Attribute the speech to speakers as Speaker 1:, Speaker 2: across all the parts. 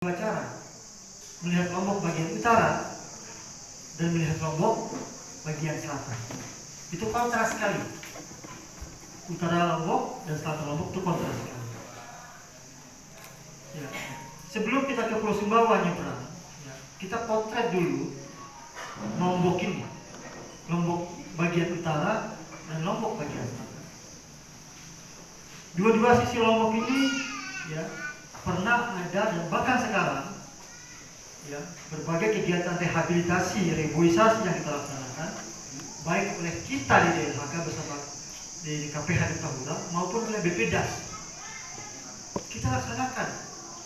Speaker 1: Cara melihat Lombok bagian utara dan melihat Lombok bagian selatan itu kontras sekali. Utara Lombok dan selatan Lombok itu kontras sekali. Ya. Sebelum kita ke Pulau Sumbawa nyebrang, ya, kita potret dulu Lombok ini, Lombok bagian utara dan Lombok bagian selatan. Dua-dua sisi Lombok ini, ya, pernah ada dan bahkan sekarang, ya, berbagai kegiatan rehabilitasi, reboisasi yang kita laksanakan, baik oleh kita di DLHK bersama di KPH di Tahura maupun oleh BPDAS. Kita laksanakan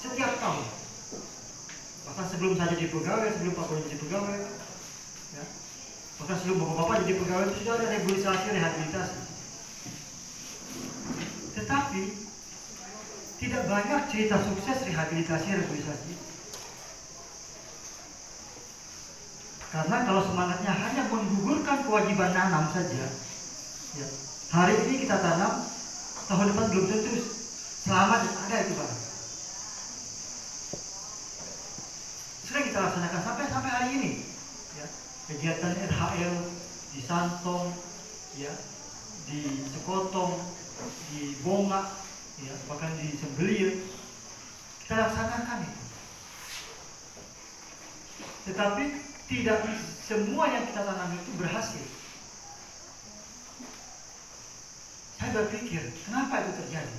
Speaker 1: setiap tahun. Bahkan sebelum saya jadi pegawai, sebelum Pak Boy jadi pegawai, ya, bahkan sebelum Bapak-Bapak jadi pegawai itu sudah ada reboisasi, rehabilitasi. Tetapi tidak banyak cerita sukses rehabilitasi reboisasi. Karena kalau semangatnya hanya menggugurkan kewajiban nanam saja, ya, hari ini kita tanam, tahun depan belum tentu selamat ada itu Pak. Sering kita laksanakan sampai hari ini, ya, kegiatan RHL di Santong, ya, di Sekotong, di Bongak, ya, bahkan di Sembelir kita laksanakan itu. Tetapi tidak semua yang kita tanam itu berhasil. Saya berpikir, kenapa itu terjadi?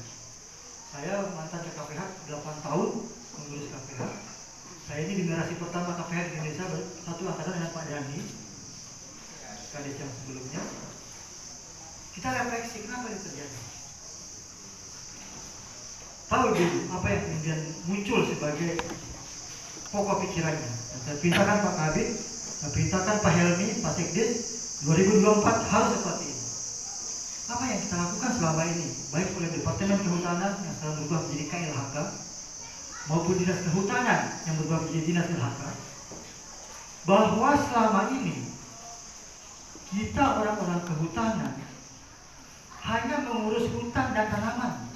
Speaker 1: Saya mantan KPH 8 tahun mengurus KPH. Saya ini generasi pertama KPH di Indonesia, satu angkatan dengan Pak Dani, Kadis yang sebelumnya. Kita refleksi, kenapa itu terjadi? Tahu dulu apa yang kemudian muncul sebagai pokok pikirannya. Dan saya perintahkan Pak Kabit, saya perintahkan Pak Helmi, Pak Sekdes, 2024 harus seperti ini. Apa yang kita lakukan selama ini, baik oleh Departemen Kehutanan yang sekarang berubah menjadi KLHK, maupun Dinas Kehutanan yang berubah menjadi Dinas LHK, bahwa selama ini kita orang-orang kehutanan hanya mengurus hutan dan tanaman,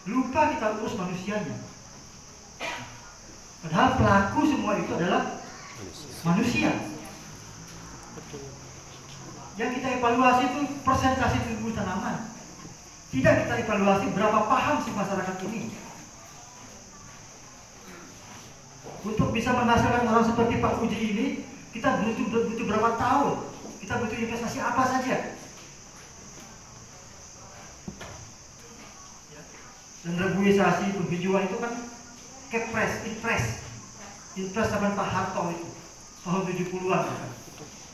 Speaker 1: lupa kita urus manusianya. Padahal pelaku semua itu adalah manusia. Yang kita evaluasi itu persentase tumbuh tanaman. Tidak kita evaluasi berapa paham si masyarakat ini. Untuk bisa menghasilkan orang seperti Pak Puji ini, kita butuh berapa tahun? Kita butuh investasi apa saja? Dan reboisasi penghijauan itu kan Kepres, Impres zaman Pak Harto itu tahun 70-an.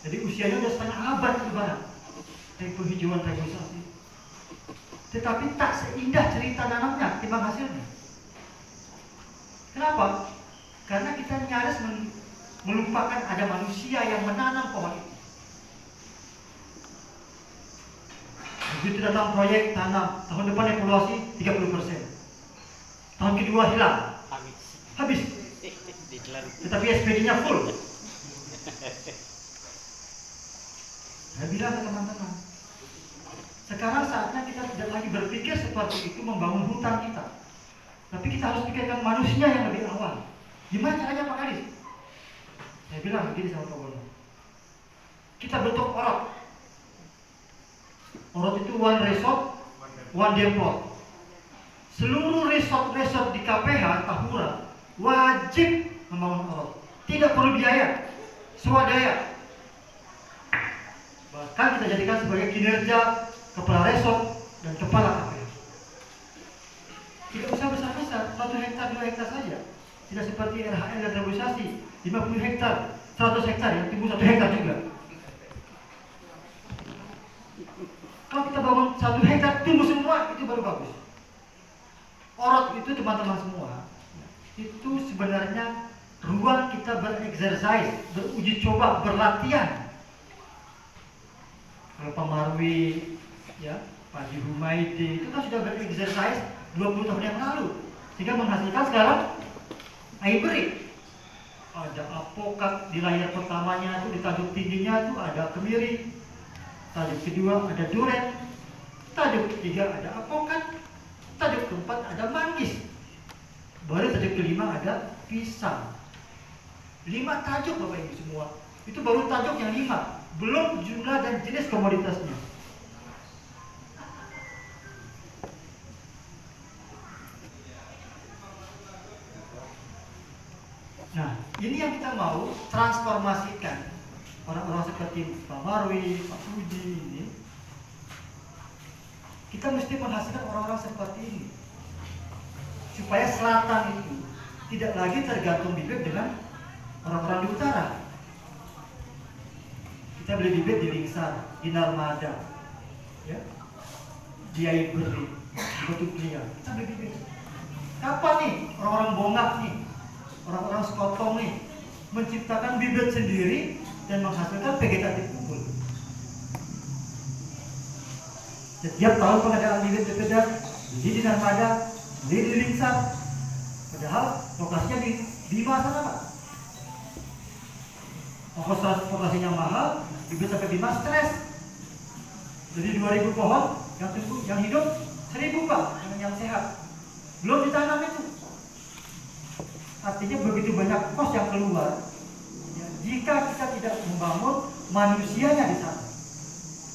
Speaker 1: Jadi usianya sudah setengah abad itu barang dari penghijauan reboisasi. Tetapi tak seindah cerita nanamnya timbang hasilnya. Kenapa? Karena kita nyaris melupakan ada manusia yang menanam pohon itu. Begitu datang proyek tanam, tahun depan evaluasi 30%. Tahun kedua hilang. Habis. Tetapi SPD-nya full. Saya bilang ke teman-teman, sekarang saatnya kita tidak lagi berpikir seperti itu membangun hutan kita. Tapi kita harus pikirkan manusia yang lebih awal. Gimana caranya Pak Kadis? Saya bilang begini sama Pak Bono. Kita bentuk orot. Orot itu one resort, one depot. Seluruh resort di KPH Tahura wajib membangun orot. Tidak perlu biaya, swadaya. Bahkan kita jadikan sebagai kinerja kepala resort dan kepala KPH. Tidak usah besar-besar, 1 hektar, 2 hektar saja. Tidak seperti RHL dan reboisasi, 50 hektar, 100 hektar yang tumbuh 1 hektar juga. Kalau kita bangun 1 hektar tumbuh semua, itu baru bagus. Orot itu teman-teman semua, itu sebenarnya ruang kita bereksersis, beruji coba, berlatihan. Kalau Pak Marwi, ya, Pak Haji Humaydi itu kan sudah bereksersis 20 tahun yang lalu, sehingga menghasilkan sekarang hybrid. Ada apokat di layar pertamanya itu, di tajuk tingginya itu ada kemiri, tajuk kedua ada duren, tajuk ketiga ada apokat, tajuk keempat ada manggis. Baru tajuk kelima ada pisang. 5 tajuk Bapak Ibu semua. Itu baru tajuk yang 5, belum jumlah dan jenis komoditasnya. Nah, ini yang kita mau transformasikan. Orang-orang seperti Pak Marwi, Pak Budi ini, kita mesti menghasilkan orang-orang seperti ini. Supaya selatan itu tidak lagi tergantung bibit dengan orang-orang di utara. Kita beli bibit di Lingsar, di Narmada, ya, di Aiberi, di Batu Klia. Kita beli bibit. Kapan nih orang-orang Bongak nih, orang-orang Sekotong nih menciptakan bibit sendiri dan menghasilkan vegetatif unggul? Setiap tahun pengadaan bibit berbeda, di Narmada, di Lingsar. Padahal lokasinya di Bima sana, Pak. Ongkos transportasinya mahal, bibit sampai Bima stres. Jadi 2000 pohon yang tumbuh, yang hidup 1000 Pak, yang sehat. Belum ditanam itu. Artinya begitu banyak kos yang keluar. Ya, jika kita tidak membangun manusianya di sana.